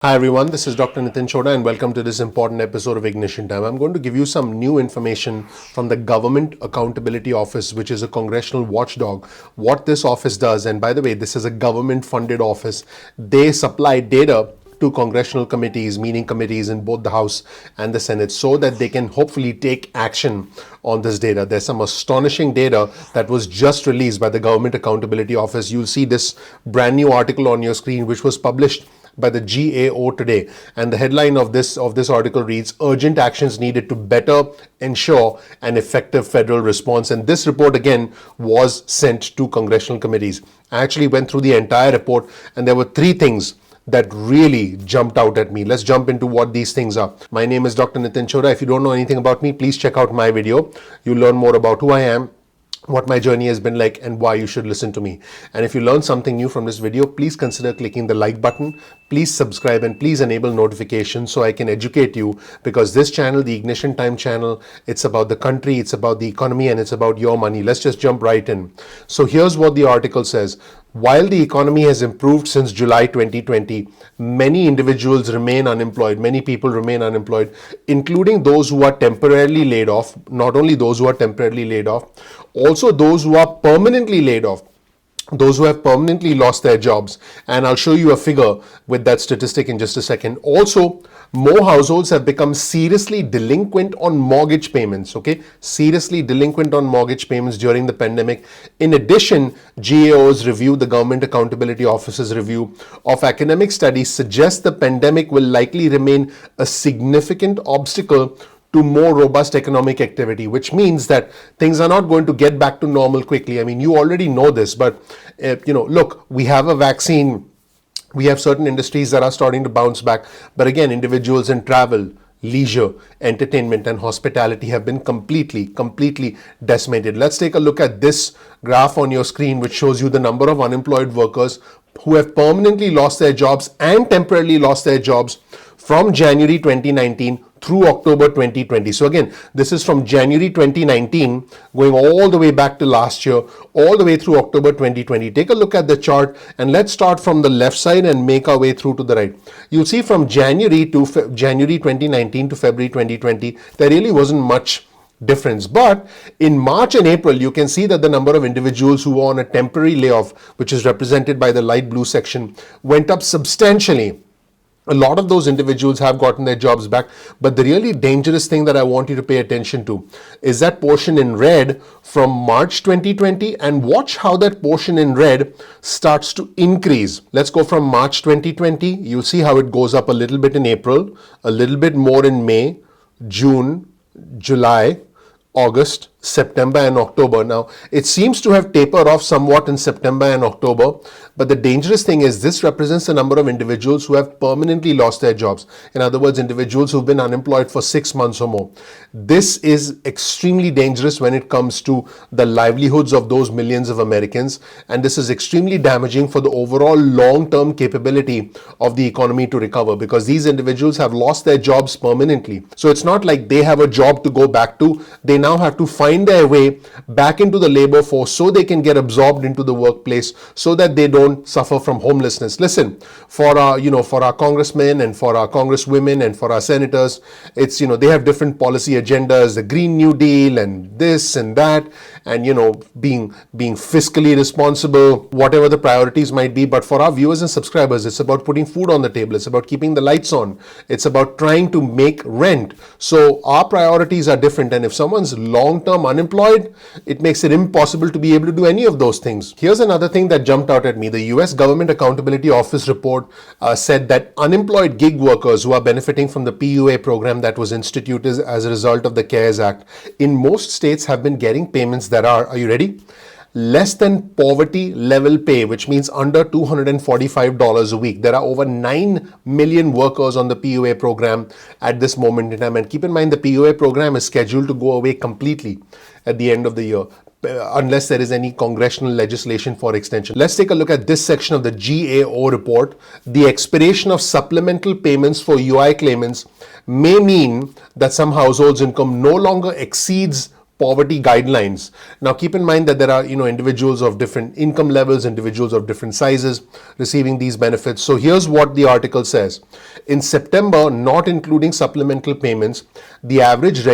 Hi everyone, this is Dr. Nitin Chhoda and welcome to this important episode of Ignition Time. I'm going to give you some new information from the Government Accountability Office, which is a congressional watchdog. What this office does, and by the way, this is a government funded office. They supply data to congressional committees, meaning committees in both the House and the Senate, so that they can hopefully take action on this data. There's some astonishing data that was just released by the Government Accountability Office. You'll see this brand new article on your screen, which was published by the GAO today, and the headline of this article reads, urgent actions needed to better ensure an effective federal response. And this report again was sent to congressional committees. I actually went through the entire report and there were three things that really jumped out at me. Let's jump into what these things are. My name is Dr. Nitin Chhoda. If you don't know anything about me, please check out my video. You'll learn more about who I am, what my journey has been like, and why you should listen to me. And if you learn something new from this video, please consider clicking the like button, please subscribe, and please enable notifications so I can educate you, because this channel, the Ignition Time channel, it's about the country, it's about the economy, and it's about your money. Let's just jump right in. So here's what the article says. While the economy has improved since July 2020, many individuals remain unemployed. Many people remain unemployed, including those who are temporarily laid off. Not only those who are temporarily laid off, also those who are permanently laid off, those who have permanently lost their jobs. And I'll show you a figure with that statistic in just a second. Also, more households have become seriously delinquent on mortgage payments, okay? Seriously delinquent on mortgage payments during the pandemic. In addition, GAO's review, the Government Accountability Office's review of academic studies, suggests the pandemic will likely remain a significant obstacle to more robust economic activity, which means that things are not going to get back to normal quickly. I mean, you already know this, but look, we have a vaccine. We have certain industries that are starting to bounce back. But again, individuals in travel, leisure, entertainment, and hospitality have been completely decimated. Let's take a look at this graph on your screen, which shows you the number of unemployed workers who have permanently lost their jobs and temporarily lost their jobs from January 2019 through October 2020. So again, this is from January 2019 going all the way back to last year, all the way through October 2020. Take a look at the chart and let's start from the left side and make our way through to the right. You'll see from January 2019 to February 2020, there really wasn't much difference. But in March and April, you can see that the number of individuals who were on a temporary layoff, which is represented by the light blue section, went up substantially. A lot of those individuals have gotten their jobs back, but the really dangerous thing that I want you to pay attention to is that portion in red from March 2020, and watch how that portion in red starts to increase. Let's go from March 2020. You'll see how it goes up a little bit in April, a little bit more in May, June, July, August, September, and October. Now, it seems to have tapered off somewhat in September and October, but the dangerous thing is this represents the number of individuals who have permanently lost their jobs. In other words, individuals who've been unemployed for 6 months or more. This is extremely dangerous when it comes to the livelihoods of those millions of Americans, and this is extremely damaging for the overall long-term capability of the economy to recover, because these individuals have lost their jobs permanently. So it's not like they have a job to go back to. They now have to find their way back into the labor force so they can get absorbed into the workplace, so that they don't suffer from homelessness. Listen, for our congressmen and for our congresswomen and for our senators, it's, they have different policy agendas, the Green New Deal and this and that, and being fiscally responsible, whatever the priorities might be. But for our viewers and subscribers, it's about putting food on the table, it's about keeping the lights on, it's about trying to make rent. So our priorities are different, and if someone's long-term unemployed, it makes it impossible to be able to do any of those things. Here's another thing that jumped out at me. The US Government Accountability Office report said that unemployed gig workers who are benefiting from the PUA program that was instituted as a result of the CARES Act in most states have been getting payments that are you ready? Less than poverty level pay, which means under $245 a week. There are over 9 million workers on the PUA program at this moment in time. And keep in mind, the PUA program is scheduled to go away completely at the end of the year, unless there is any congressional legislation for extension. Let's take a look at this section of the GAO report. The expiration of supplemental payments for UI claimants may mean that some households' income no longer exceeds poverty guidelines. Now keep in mind that there are individuals of different income levels, individuals of different sizes receiving these benefits. So here's what the article says. In September, not including supplemental payments, the average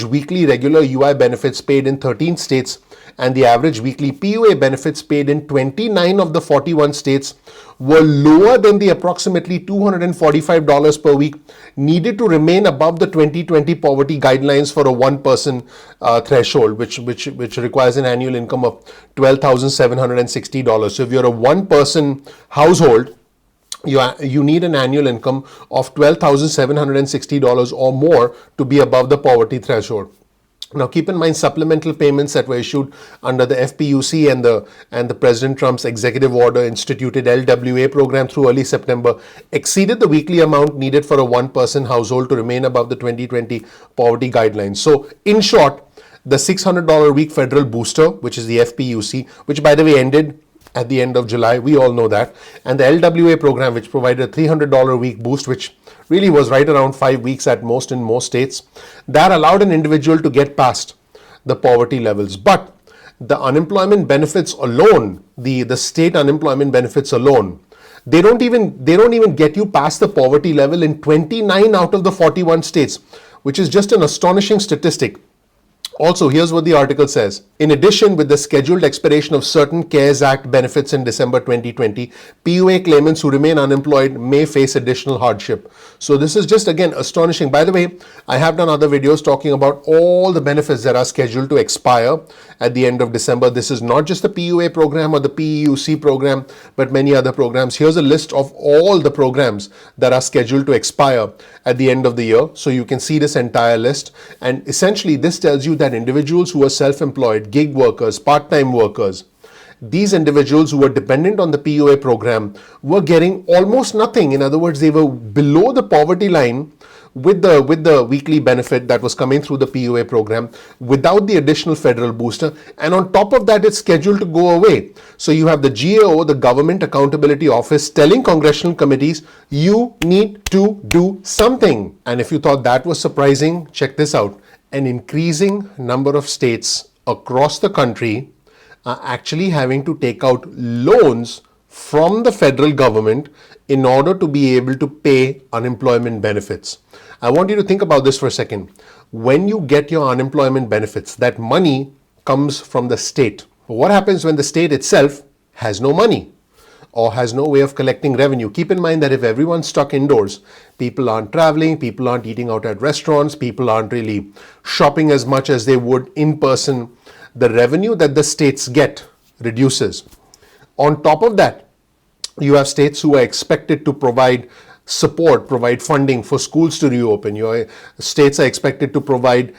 weekly regular UI benefits paid in 13 states and the average weekly PUA benefits paid in 29 of the 41 states were lower than the approximately $245 per week needed to remain above the 2020 poverty guidelines for a one-person threshold, which requires an annual income of $12,760. So if you're a one-person household, you need an annual income of $12,760 or more to be above the poverty threshold. Now, keep in mind, supplemental payments that were issued under the FPUC and the President Trump's executive order instituted LWA program through early September exceeded the weekly amount needed for a one-person household to remain above the 2020 poverty guidelines. So, in short, the $600 a week federal booster, which is the FPUC, which by the way ended at the end of July, we all know that, and the LWA program, which provided a $300 a week boost, which really was right around 5 weeks at most in most states, that allowed an individual to get past the poverty levels. But the unemployment benefits alone, the state unemployment benefits alone, they don't even get you past the poverty level in 29 out of the 41 states, which is just an astonishing statistic. Also, here's what the article says. In addition, with the scheduled expiration of certain CARES Act benefits in December 2020, PUA claimants who remain unemployed may face additional hardship. So this is just, again, astonishing. By the way, I have done other videos talking about all the benefits that are scheduled to expire at the end of December. This is not just the PUA program or the PEUC program, but many other programs. Here's a list of all the programs that are scheduled to expire at the end of the year. So you can see this entire list. And essentially, this tells you that individuals who are self-employed, gig workers, part-time workers, these individuals who were dependent on the PUA program were getting almost nothing. In other words, they were below the poverty line with the weekly benefit that was coming through the PUA program without the additional federal booster. And on top of that, it's scheduled to go away. So you have the GAO, the Government Accountability Office, telling congressional committees, you need to do something. And if you thought that was surprising, check this out. An increasing number of states across the country are actually having to take out loans from the federal government in order to be able to pay unemployment benefits. I want you to think about this for a second. When you get your unemployment benefits, that money comes from the state. What happens when the state itself has no money or has no way of collecting revenue? Keep in mind that if everyone's stuck indoors, people aren't traveling, people aren't eating out at restaurants, people aren't really shopping as much as they would in person, the revenue that the states get reduces. On top of that, you have states who are expected to provide support, provide funding for schools to reopen. Your states are expected to provide,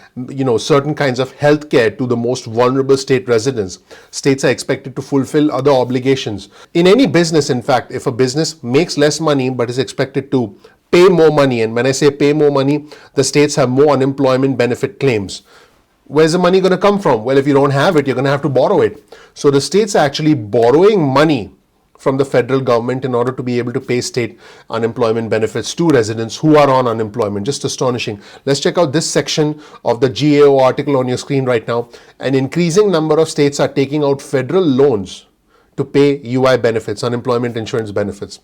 certain kinds of health care to the most vulnerable state residents. States are expected to fulfill other obligations. In any business, in fact, if a business makes less money but is expected to pay more money, and when I say pay more money, the states have more unemployment benefit claims. Where's the money going to come from? Well, if you don't have it, you're going to have to borrow it. So the states are actually borrowing money from the federal government in order to be able to pay state unemployment benefits to residents who are on unemployment. Just astonishing. Let's check out this section of the GAO article on your screen right now. An increasing number of states are taking out federal loans to pay UI benefits, unemployment insurance benefits.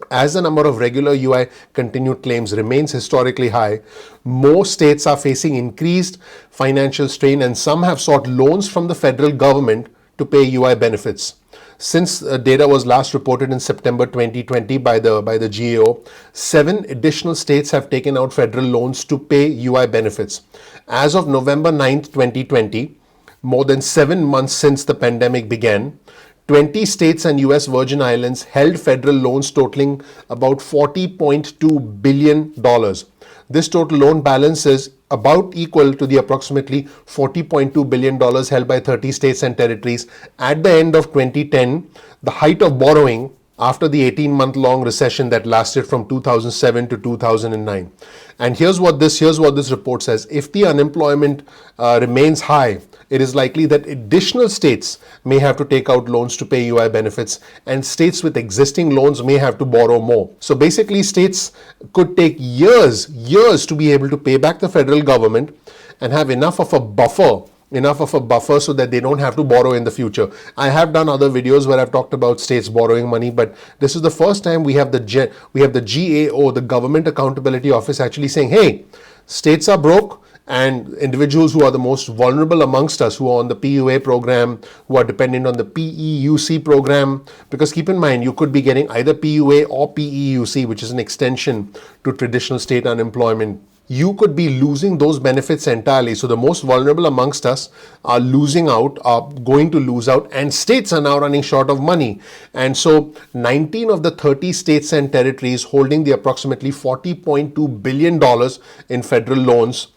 As the number of regular UI continued claims remains historically high, most states are facing increased financial strain and some have sought loans from the federal government to pay UI benefits. Since data was last reported in September 2020 by the GAO, 7 additional states have taken out federal loans to pay UI benefits. As of November 9th, 2020, more than 7 months since the pandemic began, 20 states and US Virgin Islands held federal loans totaling about $40.2 billion. This total loan balance is about equal to the approximately $40.2 billion held by 30 states and territories at the end of 2010, the height of borrowing after the 18-month-long recession that lasted from 2007 to 2009. And here's what this report says. If the unemployment remains high, it is likely that additional states may have to take out loans to pay UI benefits, and states with existing loans may have to borrow more. So basically, states could take years to be able to pay back the federal government, and have enough of a buffer so that they don't have to borrow in the future. I have done other videos where I've talked about states borrowing money, but this is the first time we have the GAO, the Government Accountability Office, actually saying, hey, states are broke, and individuals who are the most vulnerable amongst us, who are on the PUA program, who are dependent on the PEUC program, because keep in mind, you could be getting either PUA or PEUC, which is an extension to traditional state unemployment. You could be losing those benefits entirely. So the most vulnerable amongst us are losing out, are going to lose out, and states are now running short of money. And so 19 of the 30 states and territories holding the approximately $40.2 billion in federal loans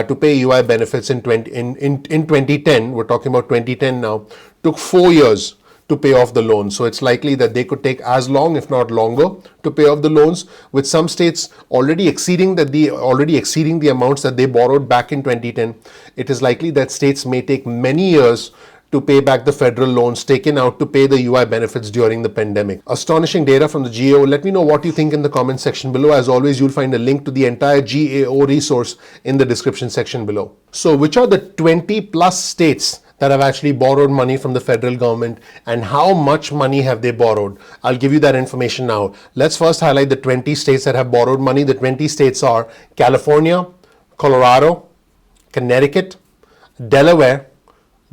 to pay UI benefits in 2010, we're talking about 2010 now, took 4 years to pay off the loans. So it's likely that they could take as long, if not longer, to pay off the loans, with some states already exceeding the amounts that they borrowed back in 2010. It is likely that states may take many years to pay back the federal loans taken out to pay the UI benefits during the pandemic. Astonishing data from the GAO. Let me know what you think in the comment section below. As always, you'll find a link to the entire GAO resource in the description section below. So which are the 20 plus states that have actually borrowed money from the federal government, and how much money have they borrowed? I'll give you that information now. Let's first highlight the 20 states that have borrowed money. The 20 states are California, Colorado, Connecticut, Delaware,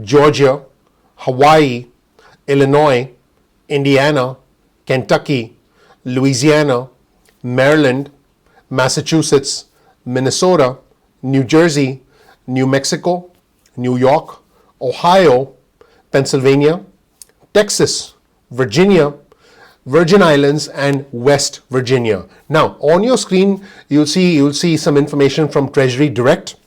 Georgia, Hawaii, Illinois, Indiana, Kentucky, Louisiana, Maryland, Massachusetts, Minnesota, New Jersey, New Mexico, New York, Ohio, Pennsylvania, Texas, Virginia, Virgin Islands, and West Virginia. Now, on your screen, you'll see some information from Treasury Direct.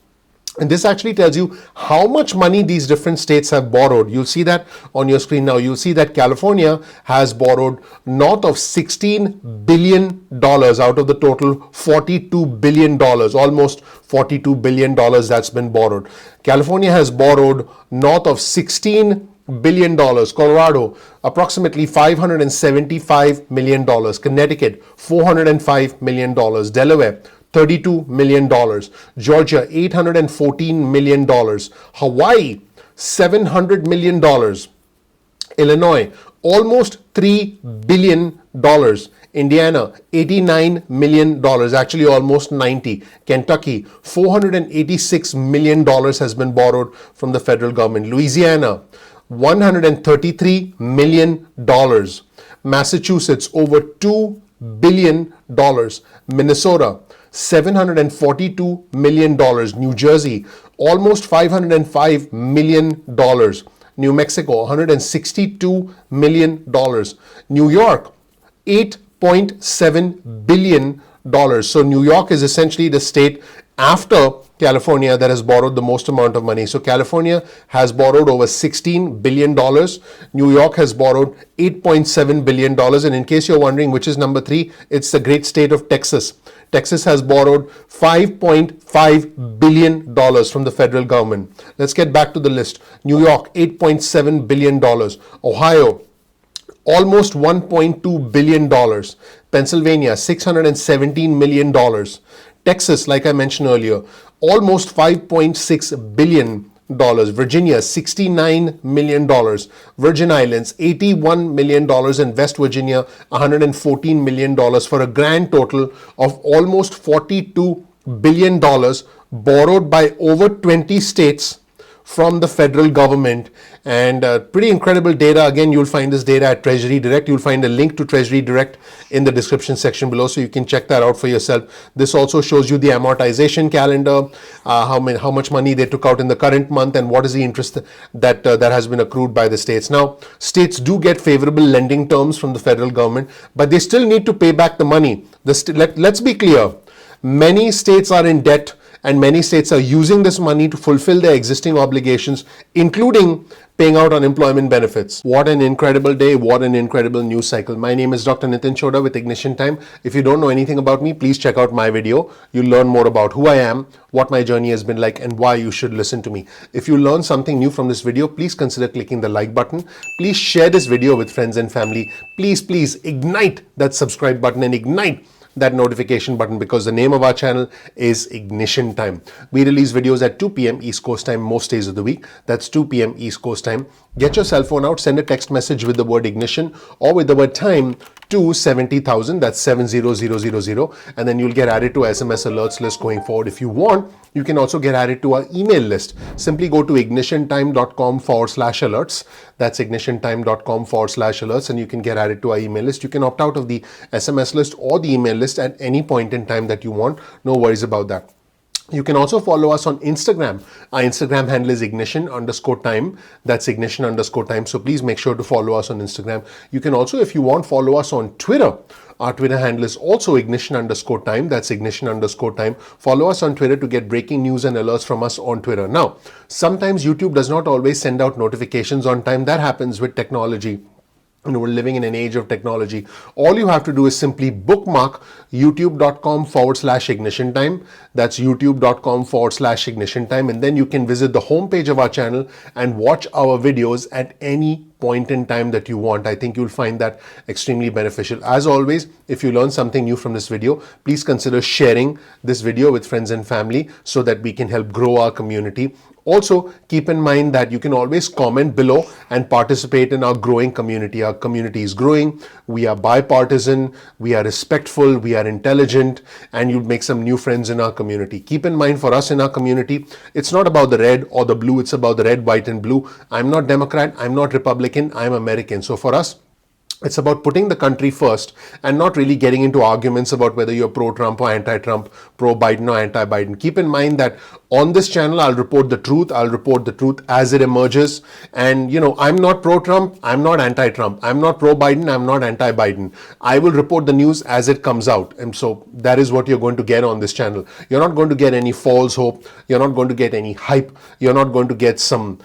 And this actually tells you how much money these different states have borrowed. You'll see that on your screen now. You'll see that California has borrowed north of $16 billion out of the total $42 billion, almost $42 billion that's been borrowed. California has borrowed north of $16 billion. Colorado, approximately $575 million. Connecticut, $405 million. Delaware, $32 million. Georgia, $814 million. Hawaii, $700 million. Illinois, almost $3 billion. Indiana, $89 million, actually almost 90. Kentucky, $486 million has been borrowed from the federal government. Louisiana, $133 million. Massachusetts, over $2 billion. Minnesota, $742 million. New Jersey, almost $505 million. New Mexico, $162 million. New York, $8.7 billion. So New York is essentially the state after California that has borrowed the most amount of money. So California has borrowed over $16 billion. New York has borrowed $8.7 billion. And in case you're wondering which is number 3, it's the great state of Texas. Texas has borrowed $5.5 billion from the federal government. Let's get back to the list. New York, $8.7 billion. Ohio, almost $1.2 billion. Pennsylvania, $617 million. Texas, like I mentioned earlier, almost $5.6 billion. Virginia, $69 million. Virgin Islands, $81 million. And West Virginia, $114 million, for a grand total of almost $42 billion borrowed by over 20 states from the federal government. And pretty incredible data. Again, you'll find this data at Treasury Direct. You'll find a link to Treasury Direct in the description section below, so you can check that out for yourself. This also shows you the amortization calendar, how much money they took out in the current month, and what is the interest that has been accrued by the states. Now, states do get favorable lending terms from the federal government, but they still need to pay back the money. Let's be clear. Many states are in debt, and many states are using this money to fulfill their existing obligations, including paying out unemployment benefits. What an incredible day. What an incredible news cycle. My name is Dr. Nitin Chhoda with Ignition Time. If you don't know anything about me, please check out my video. You'll learn more about who I am, what my journey has been like, and why you should listen to me. If you learn something new from this video, please consider clicking the like button. Please share this video with friends and family. Please ignite that subscribe button and ignite that notification button, because the name of our channel is Ignition Time. We release videos at 2 p.m. East Coast time most days of the week. That's 2 p.m. East Coast time. Get your cell phone out, send a text message with the word ignition or with the word time to 70,000, that's 70000, and then you'll get added to SMS alerts list going forward. If you want, you can also get added to our email list. Simply go to ignitiontime.com/alerts. That's ignitiontime.com/alerts, and you can get added to our email list. You can opt out of the SMS list or the email list at any point in time that you want. No worries about that. You can also follow us on Instagram. Our Instagram handle is ignition_time. That's ignition_time. So please make sure to follow us on Instagram. You can also, if you want, follow us on Twitter. Our Twitter handle is also ignition_time. That's ignition_time. Follow us on Twitter to get breaking news and alerts from us on Twitter. Now, sometimes YouTube does not always send out notifications on time. That happens with technology. We're living in an age of technology. All you have to do is simply bookmark youtube.com/ignition time. That's youtube.com/ignition time. And then you can visit the homepage of our channel and watch our videos at any point in time that you want. I think you'll find that extremely beneficial. As always, if you learn something new from this video, please consider sharing this video with friends and family so that we can help grow our community. Also, keep in mind that you can always comment below and participate in our growing community. Our community is growing. We are bipartisan, we are respectful, we are intelligent, and you'll make some new friends in our community. Keep in mind, for us in our community, it's not about the red or the blue, it's about the red, white, and blue. I'm not Democrat, I'm not Republican, I'm American. So for us, it's about putting the country first and not really getting into arguments about whether you're pro-Trump or anti-Trump, pro-Biden or anti-Biden. Keep in mind that on this channel, I'll report the truth. I'll report the truth as it emerges. And, I'm not pro-Trump. I'm not anti-Trump. I'm not pro-Biden. I'm not anti-Biden. I will report the news as it comes out. And so that is what you're going to get on this channel. You're not going to get any false hope. You're not going to get any hype. You're not going to get some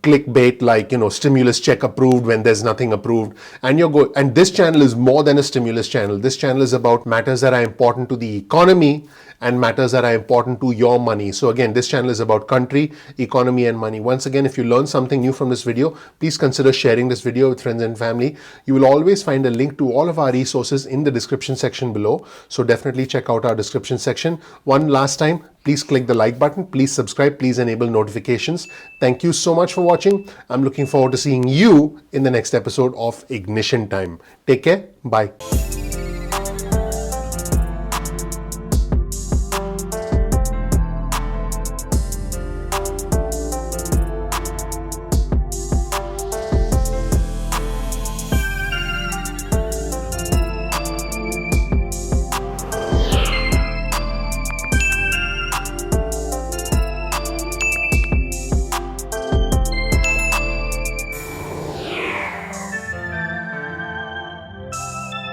clickbait like, stimulus check approved when there's nothing approved. And this channel is more than a stimulus channel. This channel is about matters that are important to the economy and matters that are important to your money. So again, this channel is about country, economy, and money. Once again, if you learned something new from this video, please consider sharing this video with friends and family. You will always find a link to all of our resources in the description section below. So definitely check out our description section. One last time, please click the like button, please subscribe, please enable notifications. Thank you so much for watching. I'm looking forward to seeing you in the next episode of Ignition Time. Take care. Bye.